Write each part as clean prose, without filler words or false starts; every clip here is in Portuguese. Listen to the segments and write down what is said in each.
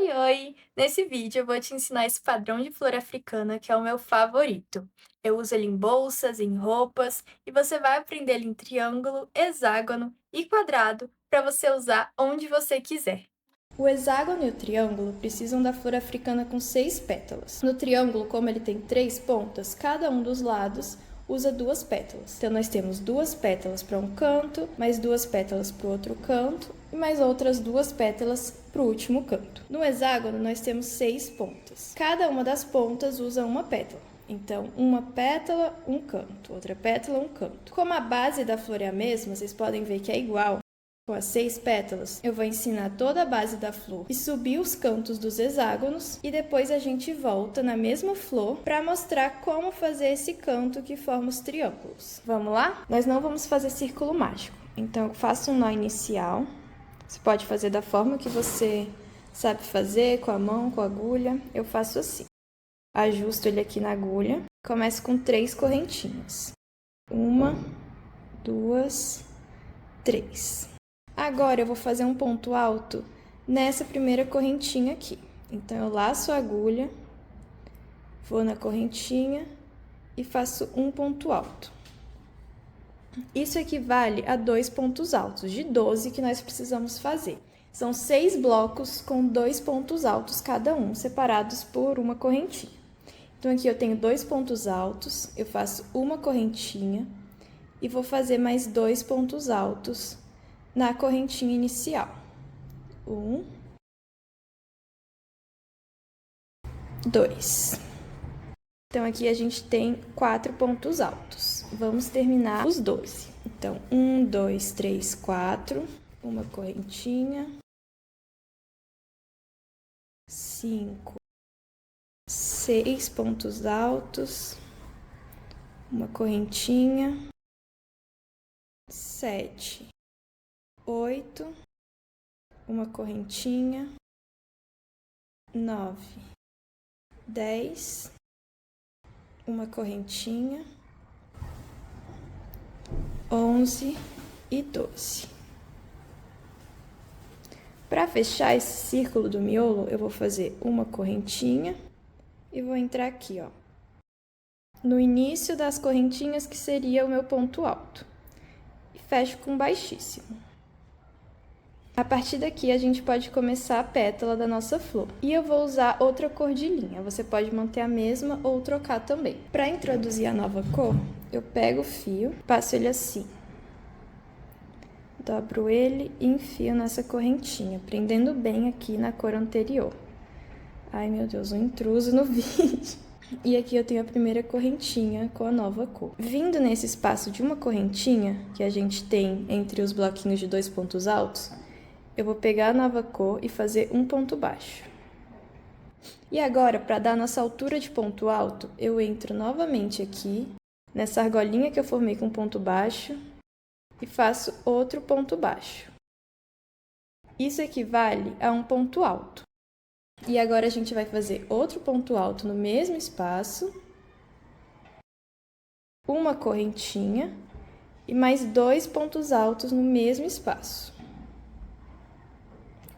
Oi, oi! Nesse vídeo eu vou te ensinar esse padrão de flor africana que é o meu favorito. Eu uso ele em bolsas, em roupas, e você vai aprender ele em triângulo, hexágono e quadrado para você usar onde você quiser. O hexágono e o triângulo precisam da flor africana com 6 pétalas. No triângulo, como ele tem 3 pontas, cada um dos lados usa 2 pétalas. Então, nós temos 2 pétalas para um canto, mais 2 pétalas para o outro canto e mais outras 2 pétalas para o último canto. No hexágono, nós temos 6 pontas. Cada uma das pontas usa uma pétala. Então, uma pétala, um canto, outra pétala, um canto. Como a base da flor é a mesma, vocês podem ver que é igual. Com as 6 pétalas, eu vou ensinar toda a base da flor e subir os cantos dos hexágonos e depois a gente volta na mesma flor para mostrar como fazer esse canto que forma os triângulos. Vamos lá? Nós não vamos fazer círculo mágico, então eu faço um nó inicial. Você pode fazer da forma que você sabe fazer, com a mão, com a agulha. Eu faço assim. Ajusto ele aqui na agulha. Começo com 3 correntinhas. 1, 2, 3. Agora eu vou fazer um ponto alto nessa primeira correntinha aqui. Então, eu laço a agulha, vou na correntinha e faço um ponto alto. Isso equivale a 2 pontos altos, de 12 que nós precisamos fazer. São 6 blocos com 2 pontos altos cada um, separados por uma correntinha. Então, aqui eu tenho 2 pontos altos, eu faço uma correntinha e vou fazer mais 2 pontos altos na correntinha inicial. 1, 2. Então, aqui a gente tem 4 pontos altos. Vamos terminar os 12. Então, 1, 2, 3, 4. Uma correntinha. 5, 6 pontos altos. Uma correntinha. 7, 8. Uma correntinha. 9, 10, uma correntinha, 11 e 12. Para fechar esse círculo do miolo, eu vou fazer uma correntinha e vou entrar aqui, ó, no início das correntinhas, que seria o meu ponto alto, e fecho com baixíssimo. A partir daqui, a gente pode começar a pétala da nossa flor. E eu vou usar outra cor de linha. Você pode manter a mesma ou trocar também. Para introduzir a nova cor, eu pego o fio, passo ele assim. Dobro ele e enfio nessa correntinha, prendendo bem aqui na cor anterior. Ai, meu Deus, um intruso no vídeo. E aqui eu tenho a primeira correntinha com a nova cor. Vindo nesse espaço de uma correntinha, que a gente tem entre os bloquinhos de 2 pontos altos, eu vou pegar a nova cor e fazer um ponto baixo. E agora, para dar nossa altura de ponto alto, eu entro novamente aqui, nessa argolinha que eu formei com ponto baixo, e faço outro ponto baixo. Isso equivale a um ponto alto. E agora a gente vai fazer outro ponto alto no mesmo espaço, uma correntinha e mais 2 pontos altos no mesmo espaço.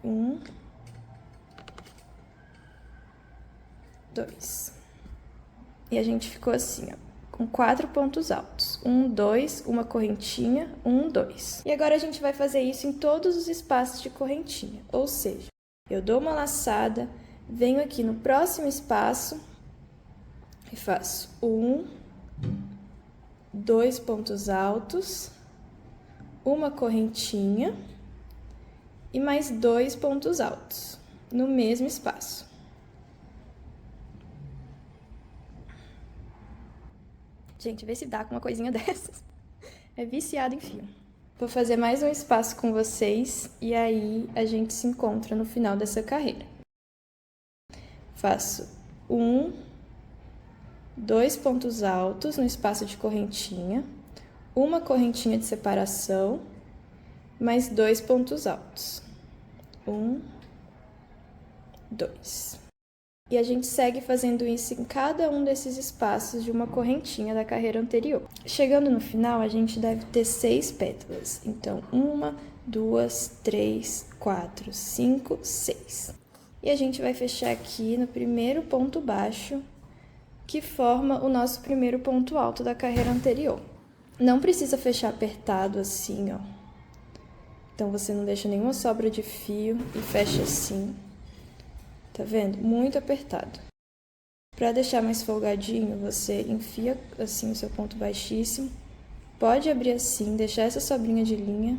1, 2. E a gente ficou assim, ó, com 4 pontos altos. 1, 2, uma correntinha, 1, 2. E agora a gente vai fazer isso em todos os espaços de correntinha. Ou seja, eu dou uma laçada, venho aqui no próximo espaço e faço 1, 2 pontos altos, uma correntinha e mais 2 pontos altos no mesmo espaço. Gente, vê se dá com uma coisinha dessas. É viciado em fio. Vou fazer mais um espaço com vocês e aí a gente se encontra no final dessa carreira. Faço 1, 2 pontos altos no espaço de correntinha, uma correntinha de separação, mais 2 pontos altos. 1, 2. E a gente segue fazendo isso em cada um desses espaços de uma correntinha da carreira anterior. Chegando no final, a gente deve ter 6 pétalas. Então, 1, 2, 3, 4, 5, 6. E a gente vai fechar aqui no primeiro ponto baixo, que forma o nosso primeiro ponto alto da carreira anterior. Não precisa fechar apertado assim, ó. Então, você não deixa nenhuma sobra de fio e fecha assim. Tá vendo? Muito apertado. Para deixar mais folgadinho, você enfia assim o seu ponto baixíssimo. Pode abrir assim, deixar essa sobrinha de linha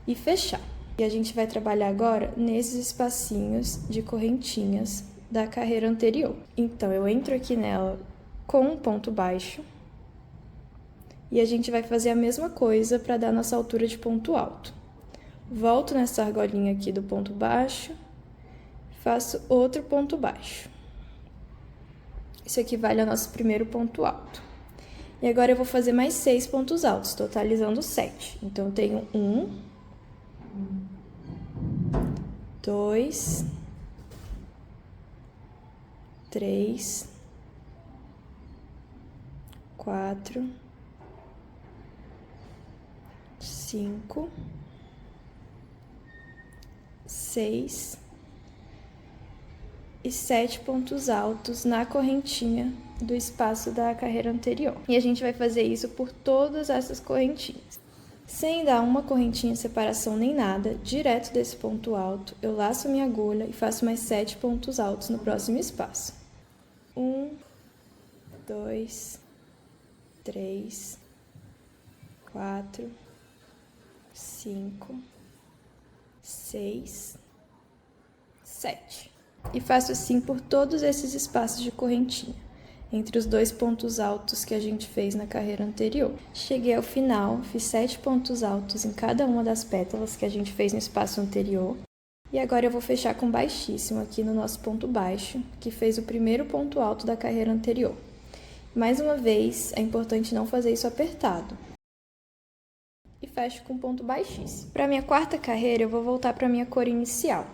e fechar. E a gente vai trabalhar agora nesses espacinhos de correntinhas da carreira anterior. Então, eu entro aqui nela com um ponto baixo e a gente vai fazer a mesma coisa para dar nossa altura de ponto alto. Volto nessa argolinha aqui do ponto baixo, faço outro ponto baixo. Isso equivale ao nosso primeiro ponto alto. E agora eu vou fazer mais 6 pontos altos, totalizando 7. Então, eu tenho 1, 2, 3, 4, 5, 6 e 7 pontos altos na correntinha do espaço da carreira anterior. E a gente vai fazer isso por todas essas correntinhas. Sem dar uma correntinha de separação nem nada, direto desse ponto alto, eu laço minha agulha e faço mais 7 pontos altos no próximo espaço. 1, 2, 3, 4, 5, 6, 7. E faço assim por todos esses espaços de correntinha, entre os 2 pontos altos que a gente fez na carreira anterior. Cheguei ao final, fiz 7 pontos altos em cada uma das pétalas que a gente fez no espaço anterior. E agora eu vou fechar com baixíssimo aqui no nosso ponto baixo, que fez o primeiro ponto alto da carreira anterior. Mais uma vez, é importante não fazer isso apertado. E fecho com ponto baixíssimo. Para minha quarta carreira, eu vou voltar para minha cor inicial.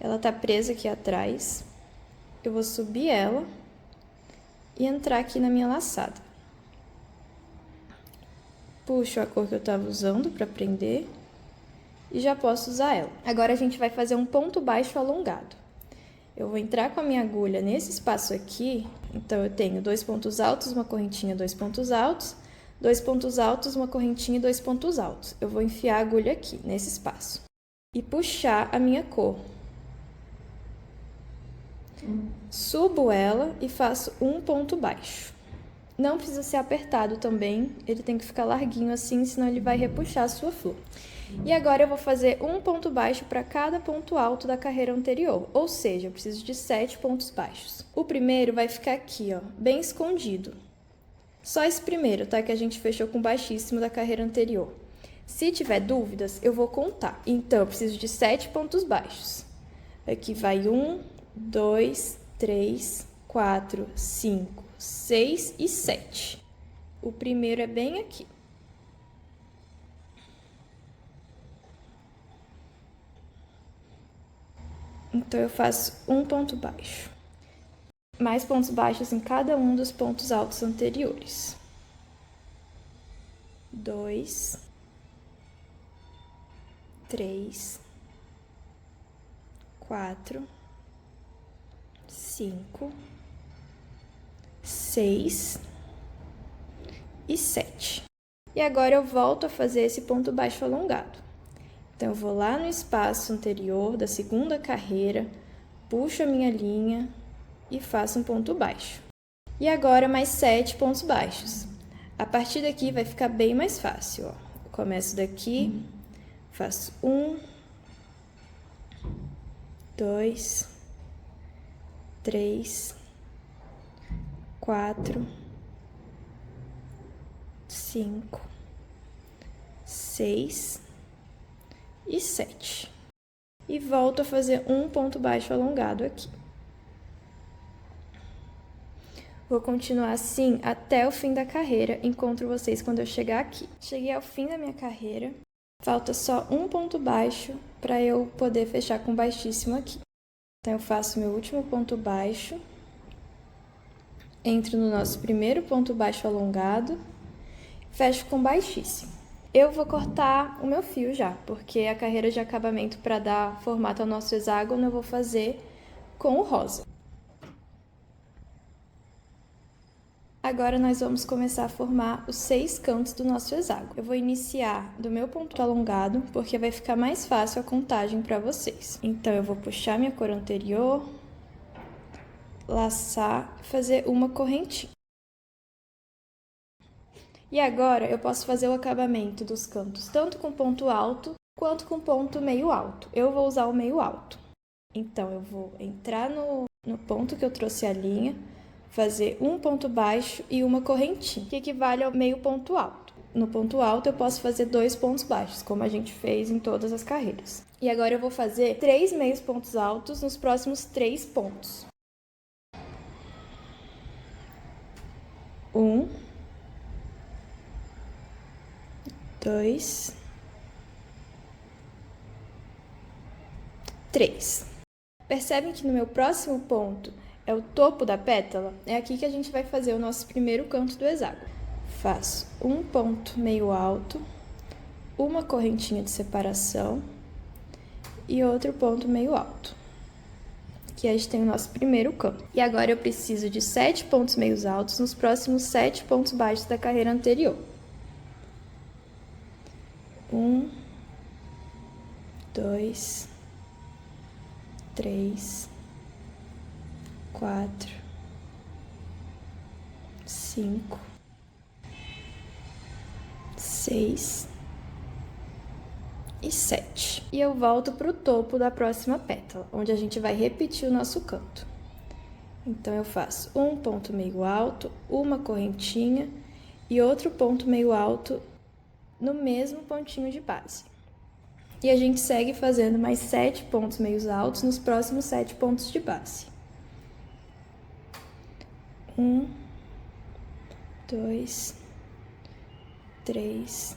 Ela tá presa aqui atrás. Eu vou subir ela e entrar aqui na minha laçada. Puxo a cor que eu estava usando para prender e já posso usar ela. Agora a gente vai fazer um ponto baixo alongado. Eu vou entrar com a minha agulha nesse espaço aqui, então eu tenho 2 pontos altos, uma correntinha, 2 pontos altos, 2 pontos altos, uma correntinha e 2 pontos altos. Eu vou enfiar a agulha aqui, nesse espaço, e puxar a minha cor. Subo ela e faço um ponto baixo. Não precisa ser apertado também, ele tem que ficar larguinho assim, senão ele vai repuxar a sua flor. E agora eu vou fazer um ponto baixo para cada ponto alto da carreira anterior, ou seja, eu preciso de 7 pontos baixos. O primeiro vai ficar aqui, ó, bem escondido. Só esse primeiro, tá? Que a gente fechou com baixíssimo da carreira anterior. Se tiver dúvidas, eu vou contar. Então, eu preciso de 7 pontos baixos. Aqui vai 1, 2, 3, 4, 5, 6 e 7. O primeiro é bem aqui. Então, eu faço um ponto baixo. Mais pontos baixos em cada um dos pontos altos anteriores. 2, 3, 4, 5, 6 e 7. E agora eu volto a fazer esse ponto baixo alongado. Então, eu vou lá no espaço anterior da segunda carreira, puxo a minha linha e faço um ponto baixo. E agora mais 7 pontos baixos. A partir daqui vai ficar bem mais fácil, ó. Eu começo daqui, faço 1, 2, 3, 4, 5, 6 e 7. E volto a fazer um ponto baixo alongado aqui. Vou continuar assim até o fim da carreira. Encontro vocês quando eu chegar aqui. Cheguei ao fim da minha carreira. Falta só um ponto baixo para eu poder fechar com baixíssimo aqui. Então, eu faço meu último ponto baixo. Entro no nosso primeiro ponto baixo alongado. Fecho com baixíssimo. Eu vou cortar o meu fio já, porque a carreira de acabamento para dar formato ao nosso hexágono eu vou fazer com o rosa. Agora nós vamos começar a formar os 6 cantos do nosso hexágono. Eu vou iniciar do meu ponto alongado, porque vai ficar mais fácil a contagem para vocês. Então eu vou puxar minha cor anterior, laçar, fazer uma correntinha. E agora eu posso fazer o acabamento dos cantos tanto com ponto alto quanto com ponto meio alto. Eu vou usar o meio alto. Então eu vou entrar no ponto que eu trouxe a linha, fazer um ponto baixo e uma correntinha, que equivale ao meio ponto alto. No ponto alto eu posso fazer 2 pontos baixos, como a gente fez em todas as carreiras. E agora eu vou fazer 3 meios pontos altos nos próximos 3 pontos. 1, 2, 3. Percebem que no meu próximo ponto é o topo da pétala? É aqui que a gente vai fazer o nosso primeiro canto do hexágono. Faço um ponto meio alto, uma correntinha de separação e outro ponto meio alto. Aqui a gente tem o nosso primeiro canto. E agora eu preciso de 7 pontos meios altos nos próximos 7 pontos baixos da carreira anterior. 1, 2, 3, 4, 5, 6 e 7. E eu volto para o topo da próxima pétala, onde a gente vai repetir o nosso canto. Então, eu faço um ponto meio alto, uma correntinha e outro ponto meio alto no mesmo pontinho de base. E a gente segue fazendo mais 7 pontos meios altos nos próximos 7 pontos de base. 1, 2, 3,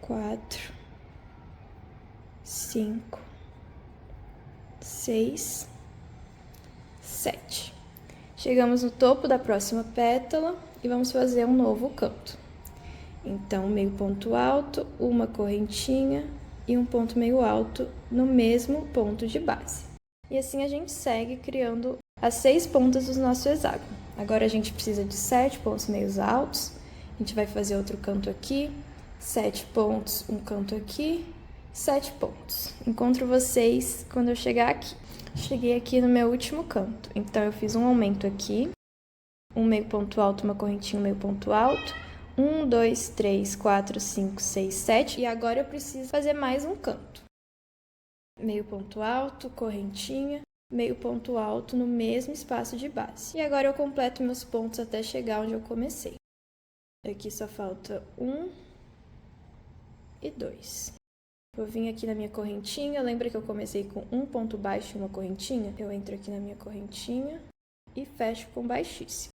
4, 5, 6, 7. Chegamos no topo da próxima pétala e vamos fazer um novo canto. Então, meio ponto alto, uma correntinha e um ponto meio alto no mesmo ponto de base. E assim a gente segue criando as 6 pontas do nosso hexágono. Agora a gente precisa de 7 pontos meios altos. A gente vai fazer outro canto aqui, 7 pontos, um canto aqui, 7 pontos. Encontro vocês quando eu chegar aqui. Cheguei aqui no meu último canto, então eu fiz um aumento aqui, um meio ponto alto, uma correntinha, um meio ponto alto, 1, 2, 3, 4, 5, 6, 7, e agora eu preciso fazer mais um canto. Meio ponto alto, correntinha, meio ponto alto no mesmo espaço de base. E agora eu completo meus pontos até chegar onde eu comecei. Aqui só falta 1 e 2. Vou vir aqui na minha correntinha, lembra que eu comecei com um ponto baixo e uma correntinha? Eu entro aqui na minha correntinha e fecho com baixíssimo.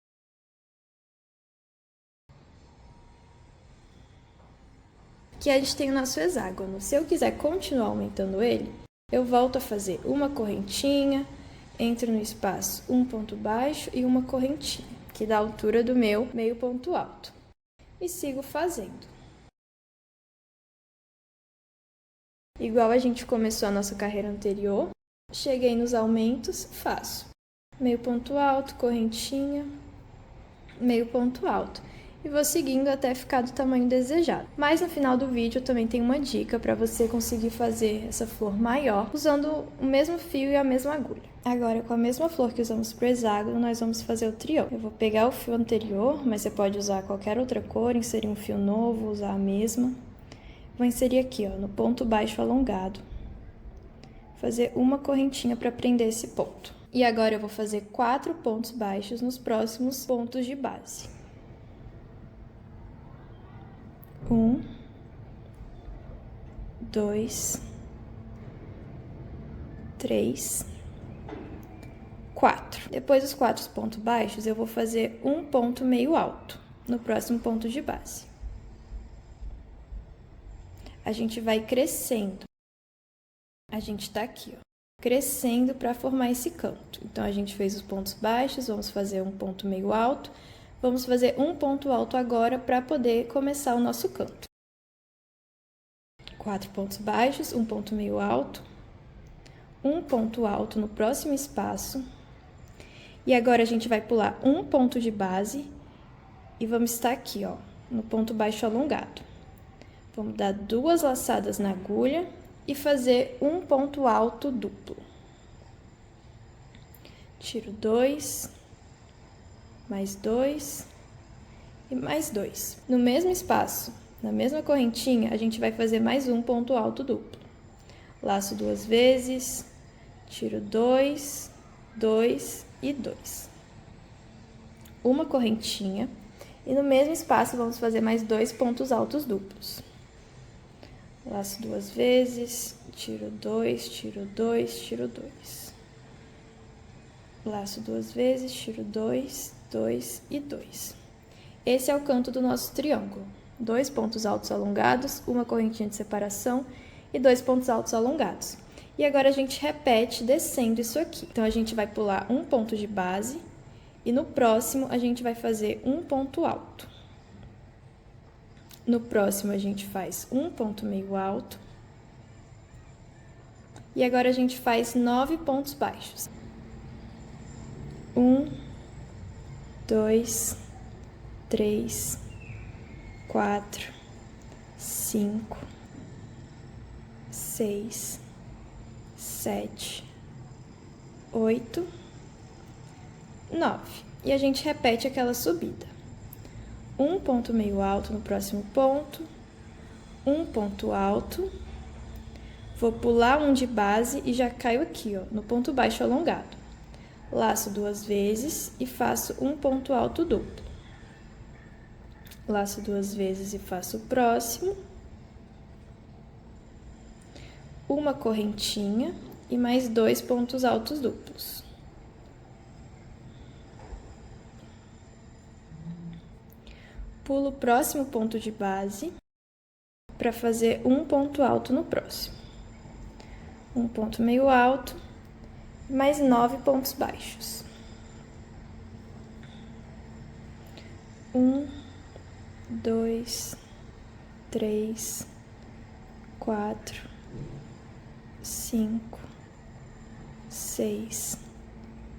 Aqui a gente tem o nosso hexágono. Se eu quiser continuar aumentando ele, eu volto a fazer uma correntinha, entro no espaço um ponto baixo e uma correntinha, que dá a altura do meu meio ponto alto. E sigo fazendo. Igual a gente começou a nossa carreira anterior, cheguei nos aumentos, faço meio ponto alto, correntinha, meio ponto alto. E vou seguindo até ficar do tamanho desejado. Mas no final do vídeo também tem uma dica para você conseguir fazer essa flor maior usando o mesmo fio e a mesma agulha. Agora, com a mesma flor que usamos para o hexágono, nós vamos fazer o triângulo. Eu vou pegar o fio anterior, mas você pode usar qualquer outra cor, inserir um fio novo, usar a mesma. Vou inserir aqui, ó, no ponto baixo alongado. Fazer uma correntinha para prender esse ponto. E agora eu vou fazer 4 pontos baixos nos próximos pontos de base. 1, 2, 3, 4. Depois dos 4 pontos baixos, eu vou fazer um ponto meio alto no próximo ponto de base. A gente vai crescendo. A gente tá aqui, ó, crescendo para formar esse canto. Então, a gente fez os pontos baixos, vamos fazer um ponto meio alto, Vamos fazer um ponto alto agora para poder começar o nosso canto. 4 pontos baixos, um ponto meio alto, um ponto alto no próximo espaço. E agora a gente vai pular um ponto de base e vamos estar aqui, ó, no ponto baixo alongado. Vamos dar 2 laçadas na agulha e fazer um ponto alto duplo. Tiro 2, mais 2 e mais 2. No mesmo espaço, na mesma correntinha, a gente vai fazer mais um ponto alto duplo. Laço 2 vezes, tiro 2, 2 e 2. Uma correntinha e no mesmo espaço vamos fazer mais 2 pontos altos duplos. Laço 2 vezes, tiro 2, tiro 2, tiro 2. Laço 2 vezes, tiro 2, 2 e 2. Esse é o canto do nosso triângulo. 2 pontos altos alongados, uma correntinha de separação e 2 pontos altos alongados. E agora a gente repete descendo isso aqui. Então, a gente vai pular um ponto de base e no próximo a gente vai fazer um ponto alto. No próximo a gente faz um ponto meio alto. E agora a gente faz 9 pontos baixos. 1, 2, 3, 4, 5, 6, 7, 8, 9. E a gente repete aquela subida. Um ponto meio alto no próximo ponto, um ponto alto. Vou pular um de base e já caio aqui, ó, no ponto baixo alongado. Laço 2 vezes e faço um ponto alto duplo. Laço 2 vezes e faço o próximo. Uma correntinha e mais 2 pontos altos duplos. Pulo o próximo ponto de base para fazer um ponto alto no próximo. Um ponto meio alto, mais 9 pontos baixos. 1, 2, 3, 4, 5, 6,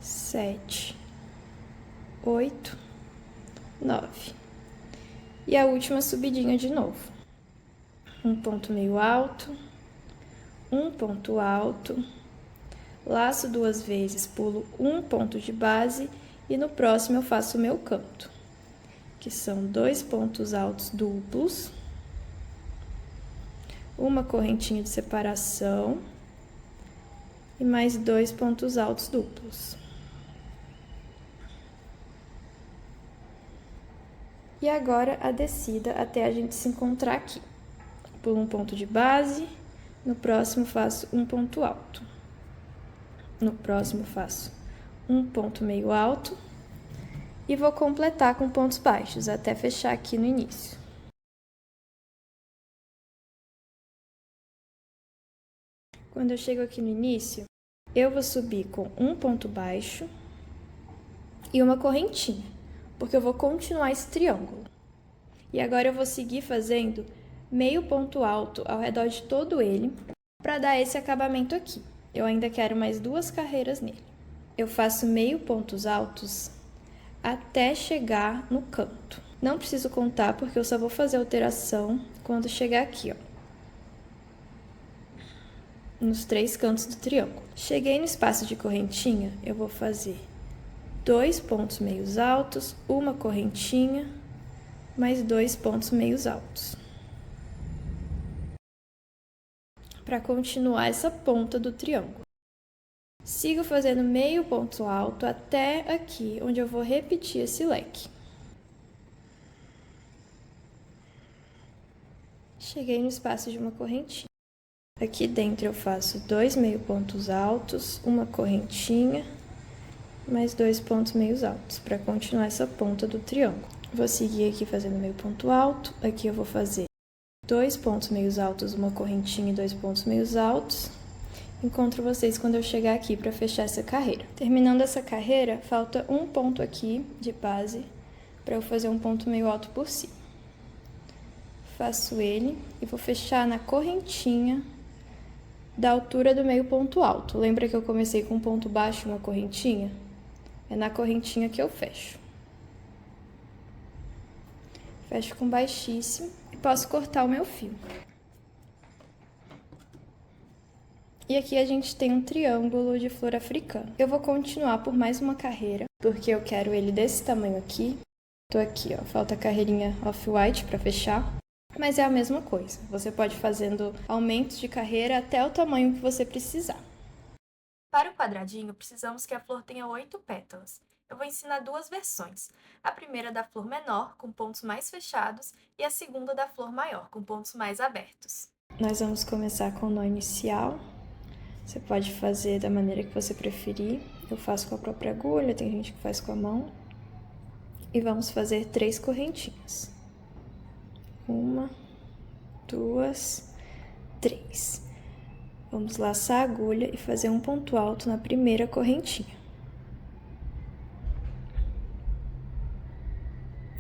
7, 8, 9. E a última subidinha de novo. Um ponto meio alto, um ponto alto, laço 2 vezes, pulo um ponto de base e no próximo eu faço o meu canto, que são 2 pontos altos duplos, uma correntinha de separação e mais 2 pontos altos duplos. E agora a descida até a gente se encontrar aqui. Pulo um ponto de base, no próximo faço um ponto alto. No próximo faço um ponto meio alto e vou completar com pontos baixos até fechar aqui no início. Quando eu chego aqui no início, eu vou subir com um ponto baixo e uma correntinha, porque eu vou continuar esse triângulo. E agora eu vou seguir fazendo meio ponto alto ao redor de todo ele para dar esse acabamento aqui. Eu ainda quero mais 2 carreiras nele. Eu faço meio pontos altos até chegar no canto. Não preciso contar porque eu só vou fazer alteração quando chegar aqui, ó, nos 3 cantos do triângulo. Cheguei no espaço de correntinha, eu vou fazer 2 pontos meios altos, uma correntinha, mais 2 pontos meios altos. Para continuar essa ponta do triângulo. Sigo fazendo meio ponto alto até aqui, onde eu vou repetir esse leque. Cheguei no espaço de uma correntinha. Aqui dentro eu faço 2 meio pontos altos, uma correntinha, mais 2 pontos meios altos, para continuar essa ponta do triângulo. Vou seguir aqui fazendo meio ponto alto, aqui eu vou fazer 2 pontos meios altos, uma correntinha e 2 pontos meios altos. Encontro vocês quando eu chegar aqui para fechar essa carreira. Terminando essa carreira, falta um ponto aqui de base para eu fazer um ponto meio alto por cima. Faço ele e vou fechar na correntinha da altura do meio ponto alto. Lembra que eu comecei com um ponto baixo e uma correntinha? É na correntinha que eu fecho. Fecho com baixíssimo e posso cortar o meu fio. E aqui a gente tem um triângulo de flor africana. Eu vou continuar por mais uma carreira, porque eu quero ele desse tamanho aqui. Tô aqui, ó, falta a carreirinha off-white para fechar, mas é a mesma coisa. Você pode ir fazendo aumentos de carreira até o tamanho que você precisar. Para o quadradinho, precisamos que a flor tenha 8 pétalas. Eu vou ensinar duas versões. A primeira da flor menor, com pontos mais fechados, e a segunda da flor maior, com pontos mais abertos. Nós vamos começar com o nó inicial. Você pode fazer da maneira que você preferir. Eu faço com a própria agulha, tem gente que faz com a mão. E vamos fazer 3 correntinhas. 1, 2, 3. Vamos laçar a agulha e fazer um ponto alto na primeira correntinha.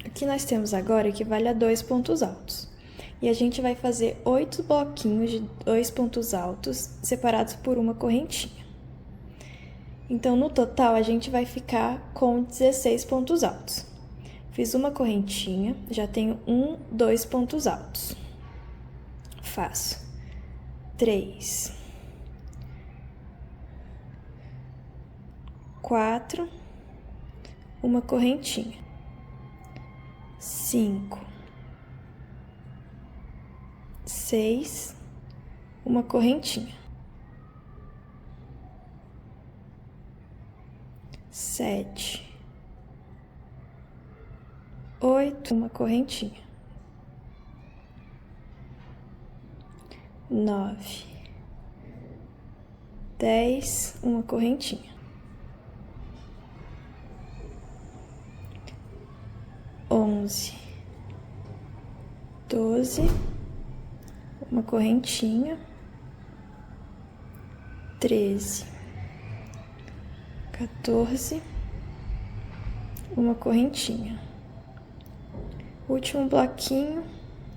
O que nós temos agora equivale a 2 pontos altos. E a gente vai fazer 8 bloquinhos de 2 pontos altos separados por uma correntinha. Então, no total, a gente vai ficar com 16 pontos altos. Fiz uma correntinha, já tenho 2 pontos altos. Faço 3, 4, uma correntinha, 5, 6, uma correntinha, 7, 8, uma correntinha, 9, 10, uma correntinha, 11, 12, uma correntinha, 13, 14, uma correntinha. Último bloquinho,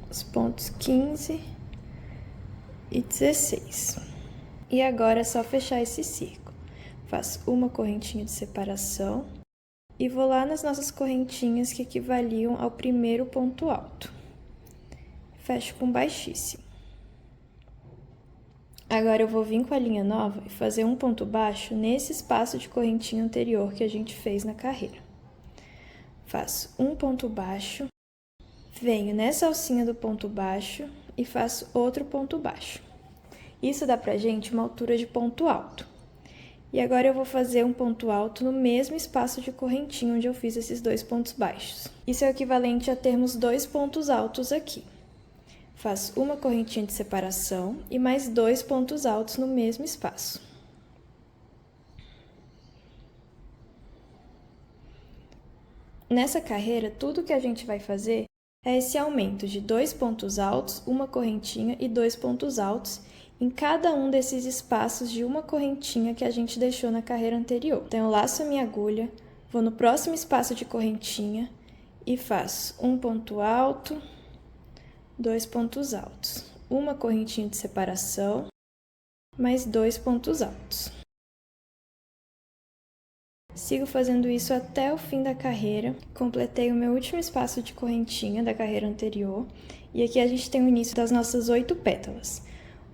os pontos 15 e 16. E agora é só fechar esse círculo. Faço uma correntinha de separação e vou lá nas nossas correntinhas que equivaliam ao primeiro ponto alto. Fecho com baixíssimo. Agora eu vou vir com a linha nova e fazer um ponto baixo nesse espaço de correntinha anterior que a gente fez na carreira. Faço um ponto baixo, venho nessa alcinha do ponto baixo e faço outro ponto baixo. Isso dá pra gente uma altura de ponto alto. E agora eu vou fazer um ponto alto no mesmo espaço de correntinha onde eu fiz esses 2 pontos baixos. Isso é o equivalente a termos 2 pontos altos aqui. Faço uma correntinha de separação e mais 2 pontos altos no mesmo espaço. Nessa carreira, tudo que a gente vai fazer é esse aumento de 2 pontos altos, uma correntinha e 2 pontos altos em cada um desses espaços de uma correntinha que a gente deixou na carreira anterior. Então, eu laço a minha agulha, vou no próximo espaço de correntinha e faço um ponto alto, 2 pontos altos, uma correntinha de separação, mais 2 pontos altos. Sigo fazendo isso até o fim da carreira. Completei o meu último espaço de correntinha da carreira anterior. E aqui a gente tem o início das nossas 8 pétalas.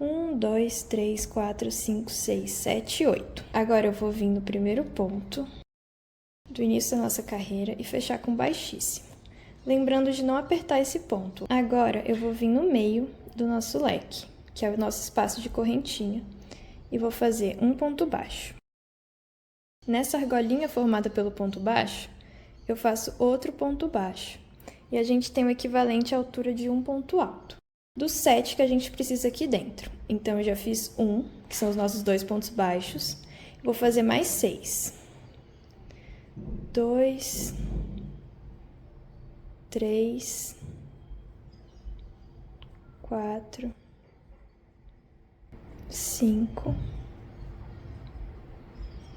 1, 2, 3, 4, 5, 6, 7, 8. Agora eu vou vir no primeiro ponto do início da nossa carreira e fechar com baixíssimo. Lembrando de não apertar esse ponto. Agora eu vou vir no meio do nosso leque, que é o nosso espaço de correntinha, e vou fazer um ponto baixo. Nessa argolinha formada pelo ponto baixo, eu faço outro ponto baixo. E a gente tem o equivalente à altura de um ponto alto, dos 7 que a gente precisa aqui dentro. Então, eu já fiz 1, que são os nossos 2 pontos baixos. Vou fazer mais 6. 2, 3, 4, 5,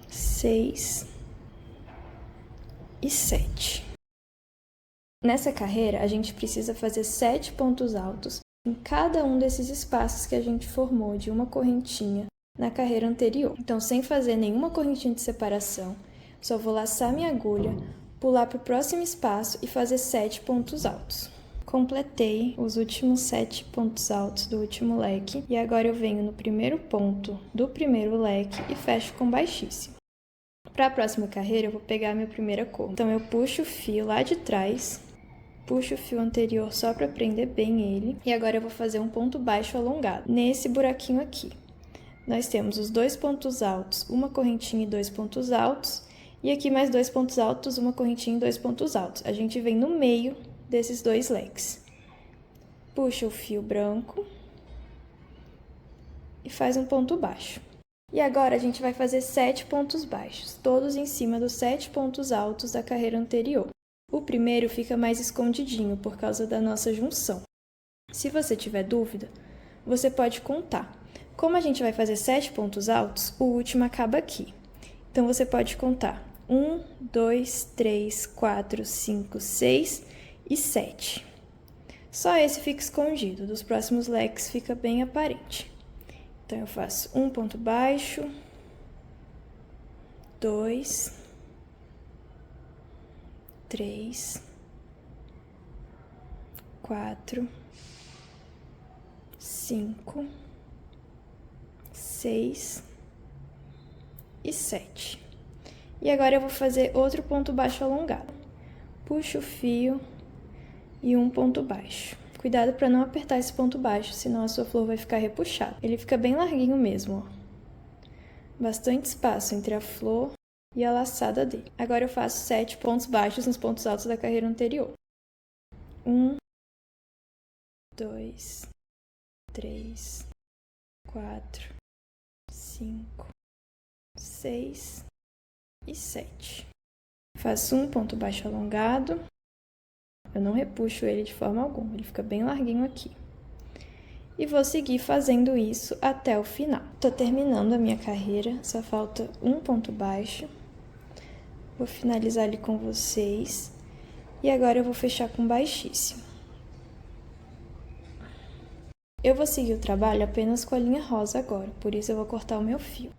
6 e 7. Nessa carreira, a gente precisa fazer 7 pontos altos em cada um desses espaços que a gente formou de uma correntinha na carreira anterior. Então, sem fazer nenhuma correntinha de separação, só vou laçar minha agulha, pular para o próximo espaço e fazer 7 pontos altos. Completei os últimos 7 pontos altos do último leque e agora eu venho no primeiro ponto do primeiro leque e fecho com baixíssimo. Para a próxima carreira, eu vou pegar a minha primeira cor. Então, eu puxo o fio lá de trás, puxo o fio anterior só para prender bem ele. E agora eu vou fazer um ponto baixo alongado nesse buraquinho aqui. Nós temos os 2 pontos altos, uma correntinha e 2 pontos altos. E aqui mais 2 pontos altos, uma correntinha e 2 pontos altos. A gente vem no meio desses 2 leques. Puxa o fio branco e faz um ponto baixo. E agora a gente vai fazer 7 pontos baixos, todos em cima dos 7 pontos altos da carreira anterior. O primeiro fica mais escondidinho por causa da nossa junção. Se você tiver dúvida, você pode contar. Como a gente vai fazer 7 pontos altos, o último acaba aqui. Então, você pode contar 1, 2, 3, 4, 5, 6 e 7. Só esse fica escondido, dos próximos leques fica bem aparente. Então, eu faço um ponto baixo, 2, 3, 4, 5, 6 e 7. E agora eu vou fazer outro ponto baixo alongado. Puxo o fio e um ponto baixo. Cuidado para não apertar esse ponto baixo, senão a sua flor vai ficar repuxada. Ele fica bem larguinho mesmo, ó. Bastante espaço entre a flor e a laçada dele. Agora eu faço 7 pontos baixos nos pontos altos da carreira anterior. 1, 2, 3, 4, 5, 6 e 7. Faço um ponto baixo alongado. Eu não repuxo ele de forma alguma, ele fica bem larguinho aqui. E vou seguir fazendo isso até o final. Tô terminando a minha carreira, só falta um ponto baixo. Vou finalizar ali com vocês. E agora eu vou fechar com baixíssimo. Eu vou seguir o trabalho apenas com a linha rosa agora, por isso eu vou cortar o meu fio.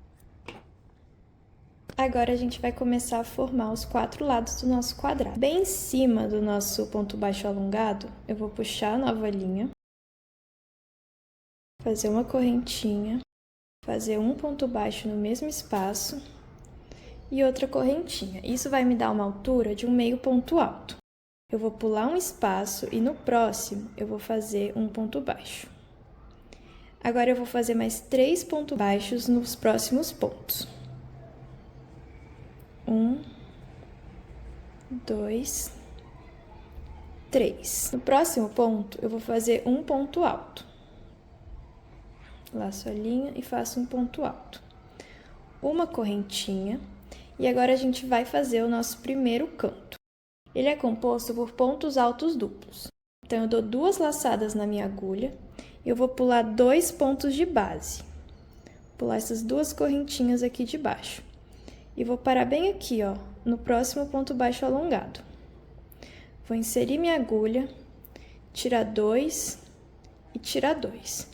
Agora a gente vai começar a formar os 4 lados do nosso quadrado. Bem em cima do nosso ponto baixo alongado, eu vou puxar a nova linha, fazer uma correntinha, fazer um ponto baixo no mesmo espaço e outra correntinha. Isso vai me dar uma altura de um meio ponto alto. Eu vou pular um espaço e no próximo eu vou fazer um ponto baixo. Agora eu vou fazer mais 3 pontos baixos nos próximos pontos. 1, 2, 3. No próximo ponto, eu vou fazer um ponto alto. Laço a linha e faço um ponto alto. Uma correntinha. E agora a gente vai fazer o nosso primeiro canto. Ele é composto por pontos altos duplos. Então, eu dou 2 laçadas na minha agulha e eu vou pular 2 pontos de base. Pular essas 2 correntinhas aqui de baixo. E vou parar bem aqui, ó, no próximo ponto baixo alongado. Vou inserir minha agulha, tirar 2 e tirar 2.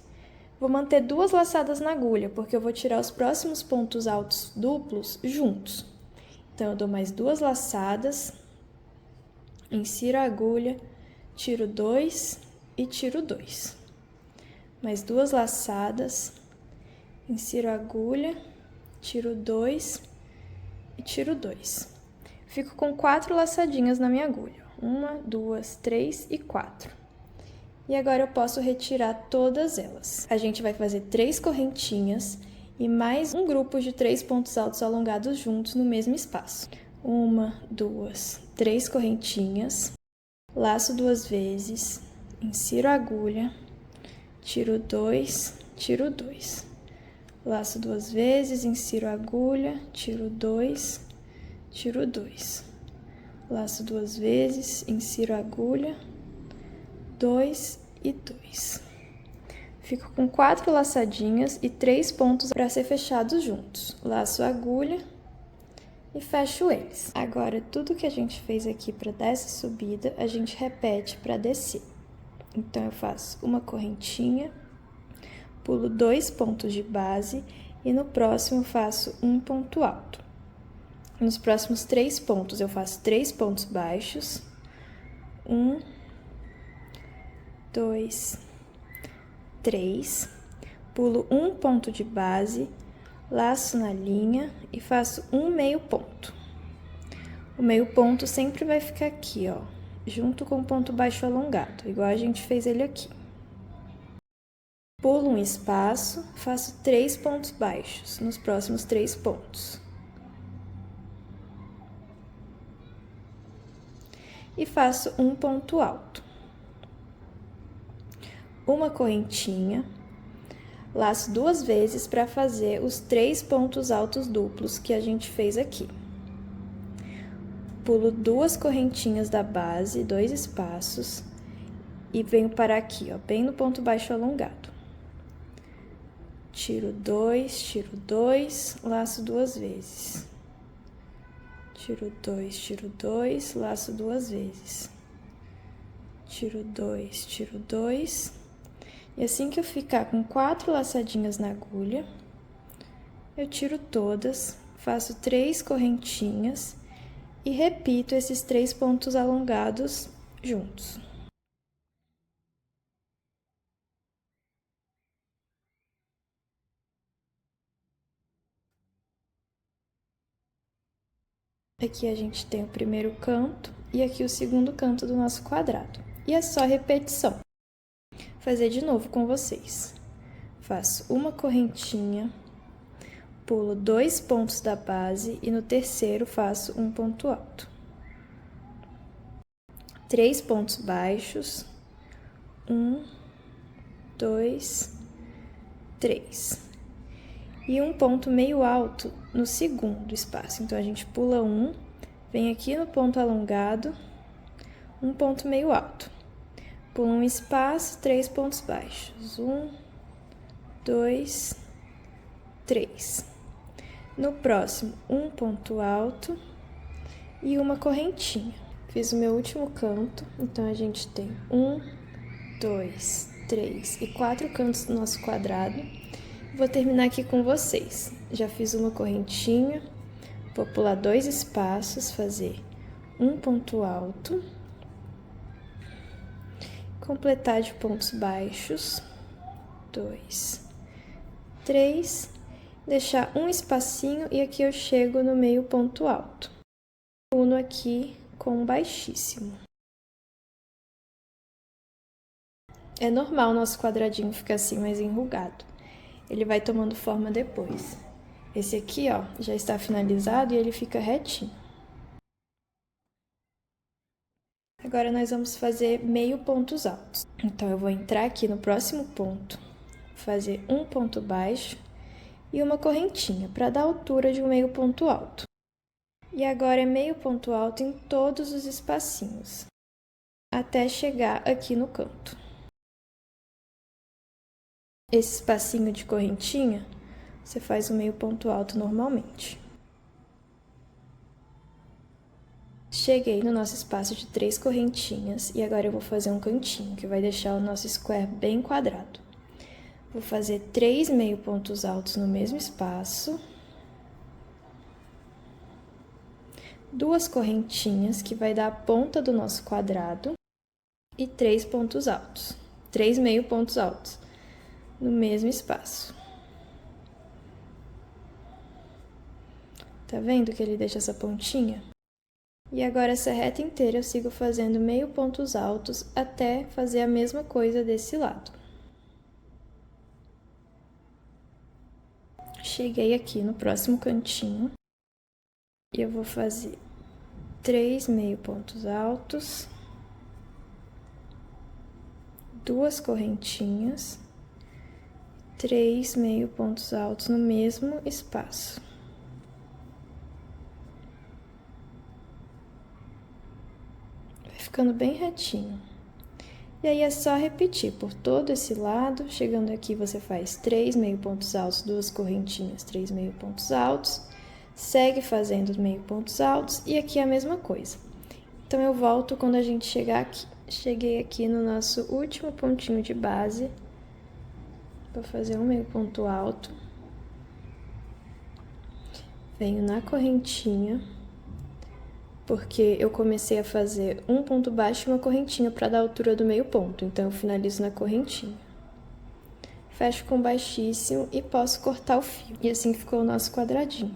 Vou manter 2 laçadas na agulha, porque eu vou tirar os próximos pontos altos duplos juntos. Então, eu dou mais 2 laçadas, insiro a agulha, tiro 2 e tiro 2. Mais 2 laçadas, insiro a agulha, tiro 2 e tiro 2. Fico com 4 laçadinhas na minha agulha. 1, 2, 3 e 4. E agora eu posso retirar todas elas. A gente vai fazer 3 correntinhas e mais um grupo de 3 pontos altos alongados juntos no mesmo espaço. 1, 2, 3 correntinhas, laço 2 vezes, insiro a agulha, tiro 2, tiro 2. Laço 2 vezes, insiro a agulha, tiro 2, tiro 2. Laço 2 vezes, insiro a agulha, 2 e 2. Fico com 4 laçadinhas e 3 pontos para ser fechados juntos. Laço a agulha e fecho eles. Agora, tudo que a gente fez aqui para dar essa subida, a gente repete para descer. Então, eu faço uma correntinha, pulo 2 pontos de base e no próximo faço um ponto alto. Nos próximos 3 pontos, eu faço 3 pontos baixos. 1, 2, 3. Pulo um ponto de base, laço na linha e faço um meio ponto. O meio ponto sempre vai ficar aqui, ó, junto com o ponto baixo alongado, igual a gente fez ele aqui. Pulo um espaço, faço 3 pontos baixos nos próximos 3 pontos. E faço um ponto alto. Uma correntinha, laço 2 vezes para fazer os 3 pontos altos duplos que a gente fez aqui. Pulo 2 correntinhas da base, 2 espaços, e venho parar aqui, ó, bem no ponto baixo alongado. Tiro 2, laço 2 vezes. Tiro 2, laço 2 vezes. Tiro 2. E assim que eu ficar com 4 laçadinhas na agulha, eu tiro todas, faço 3 correntinhas e repito esses 3 pontos alongados juntos. Aqui a gente tem o primeiro canto e aqui o segundo canto do nosso quadrado. E é só repetição. Vou fazer de novo com vocês. Faço uma correntinha, pulo 2 pontos da base e no terceiro faço um ponto alto. 3 pontos baixos, 1, 2, 3. E um ponto meio alto no segundo espaço. Então, a gente pula um, vem aqui no ponto alongado, um ponto meio alto. Pula um espaço, 3 pontos baixos. 1, 2, 3. No próximo, um ponto alto e uma correntinha. Fiz o meu último canto, então a gente tem 1, 2, 3 e 4 cantos do nosso quadrado. Vou terminar aqui com vocês. Já fiz uma correntinha, vou pular 2 espaços, fazer um ponto alto, completar de pontos baixos, 2, 3, deixar um espacinho e aqui eu chego no meio ponto alto. Uno aqui com um baixíssimo. É normal o nosso quadradinho ficar assim mais enrugado. Ele vai tomando forma depois. Esse aqui, ó, já está finalizado e ele fica retinho. Agora, nós vamos fazer meio pontos altos. Então, eu vou entrar aqui no próximo ponto, fazer um ponto baixo e uma correntinha, para dar a altura de um meio ponto alto. E agora é meio ponto alto em todos os espacinhos, até chegar aqui no canto. Esse espacinho de correntinha, você faz um meio ponto alto normalmente. Cheguei no nosso espaço de 3 correntinhas e agora eu vou fazer um cantinho, que vai deixar o nosso square bem quadrado. Vou fazer 3 meio pontos altos no mesmo espaço. 2 correntinhas, que vai dar a ponta do nosso quadrado. E 3 pontos altos. 3 meio pontos altos no mesmo espaço. Tá vendo que ele deixa essa pontinha? E agora essa reta inteira eu sigo fazendo meio pontos altos até fazer a mesma coisa desse lado. Cheguei aqui no próximo cantinho e eu vou fazer 3 meio pontos altos, 2 correntinhas, 3 meio pontos altos no mesmo espaço. Vai ficando bem retinho. E aí é só repetir por todo esse lado. Chegando aqui, você faz 3 meio pontos altos, 2 correntinhas, 3 meio pontos altos. Segue fazendo os meio pontos altos e aqui é a mesma coisa. Então, eu volto quando a gente chegar aqui. Cheguei aqui no nosso último pontinho de base. Vou fazer um meio ponto alto. Venho na correntinha, porque eu comecei a fazer um ponto baixo e uma correntinha para dar a altura do meio ponto. Então, eu finalizo na correntinha. Fecho com baixíssimo e posso cortar o fio. E assim ficou o nosso quadradinho.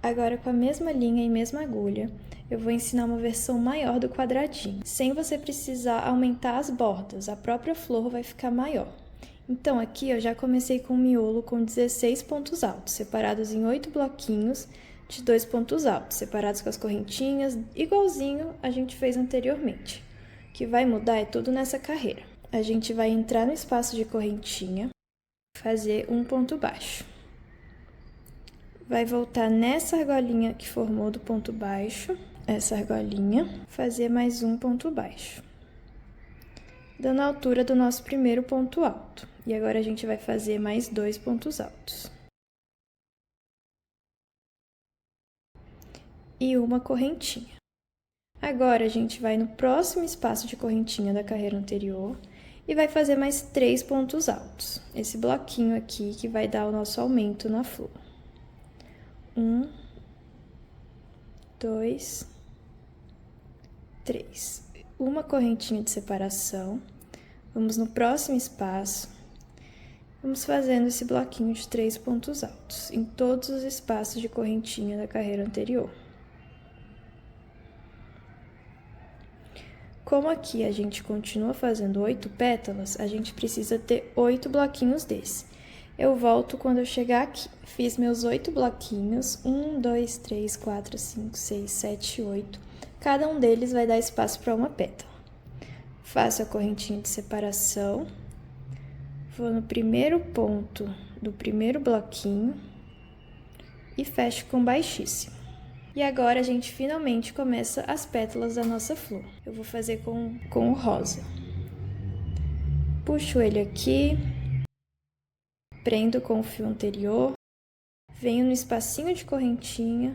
Agora, com a mesma linha e mesma agulha, eu vou ensinar uma versão maior do quadradinho, sem você precisar aumentar as bordas, a própria flor vai ficar maior. Então, aqui eu já comecei com um miolo com 16 pontos altos, separados em 8 bloquinhos de 2 pontos altos, separados com as correntinhas, igualzinho a gente fez anteriormente. O que vai mudar é tudo nessa carreira. A gente vai entrar no espaço de correntinha, fazer um ponto baixo. Vai voltar nessa argolinha que formou do ponto baixo, essa argolinha, fazer mais um ponto baixo, dando a altura do nosso primeiro ponto alto. E agora a gente vai fazer mais 2 pontos altos. E uma correntinha. Agora a gente vai no próximo espaço de correntinha da carreira anterior e vai fazer mais 3 pontos altos. Esse bloquinho aqui que vai dar o nosso aumento na flor. 1, 2, 3. Uma correntinha de separação. Vamos no próximo espaço. Vamos fazendo esse bloquinho de 3 pontos altos em todos os espaços de correntinha da carreira anterior. Como aqui a gente continua fazendo 8 pétalas, a gente precisa ter 8 bloquinhos desse. Eu volto quando eu chegar aqui. Fiz meus 8 bloquinhos, 1, 2, 3, 4, 5, 6, 7, 8. Cada um deles vai dar espaço para uma pétala. Faço a correntinha de separação, vou no primeiro ponto do primeiro bloquinho e fecho com baixíssimo. E agora a gente finalmente começa as pétalas da nossa flor. Eu vou fazer com o rosa. Puxo ele aqui. Prendo com o fio anterior, venho no espacinho de correntinha,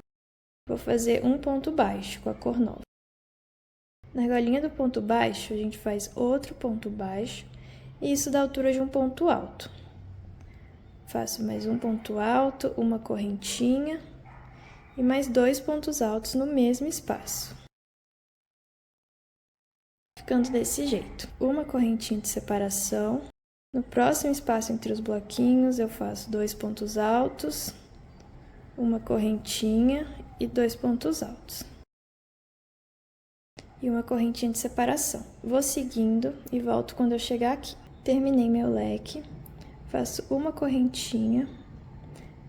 vou fazer um ponto baixo com a cor nova. Na argolinha do ponto baixo, a gente faz outro ponto baixo, e isso dá a altura de um ponto alto. Faço mais um ponto alto, uma correntinha, e mais 2 pontos altos no mesmo espaço. Ficando desse jeito. Uma correntinha de separação. No próximo espaço entre os bloquinhos, eu faço 2 pontos altos, uma correntinha e 2 pontos altos. E uma correntinha de separação. Vou seguindo e volto quando eu chegar aqui. Terminei meu leque, faço uma correntinha,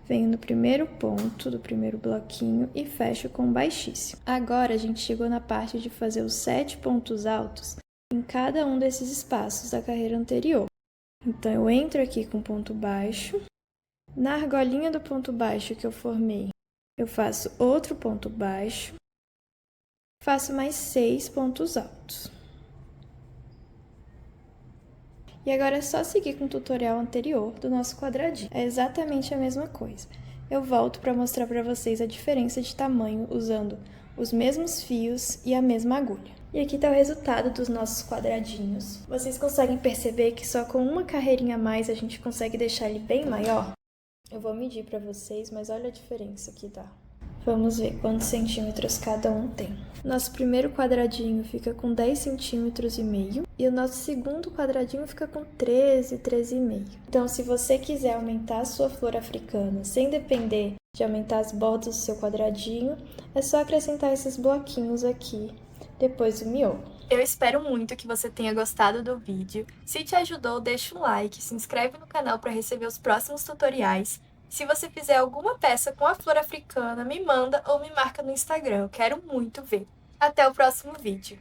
venho no primeiro ponto do primeiro bloquinho e fecho com baixíssimo. Agora, a gente chegou na parte de fazer os 7 pontos altos em cada um desses espaços da carreira anterior. Então, eu entro aqui com ponto baixo, na argolinha do ponto baixo que eu formei, eu faço outro ponto baixo, faço mais 6 pontos altos. E agora é só seguir com o tutorial anterior do nosso quadradinho. É exatamente a mesma coisa. Eu volto para mostrar para vocês a diferença de tamanho usando os mesmos fios e a mesma agulha. E aqui está o resultado dos nossos quadradinhos. Vocês conseguem perceber que só com uma carreirinha a mais a gente consegue deixar ele bem maior? Eu vou medir para vocês, mas olha a diferença que dá. Vamos ver quantos centímetros cada um tem. Nosso primeiro quadradinho fica com 10 centímetros e meio e o nosso segundo quadradinho fica com 13, 13,5. Então, se você quiser aumentar a sua flor africana sem depender de aumentar as bordas do seu quadradinho, é só acrescentar esses bloquinhos aqui depois do miolo. Eu espero muito que você tenha gostado do vídeo. Se te ajudou, deixa um like, se inscreve no canal para receber os próximos tutoriais. Se você fizer alguma peça com a flor africana, me manda ou me marca no Instagram. Eu quero muito ver. Até o próximo vídeo.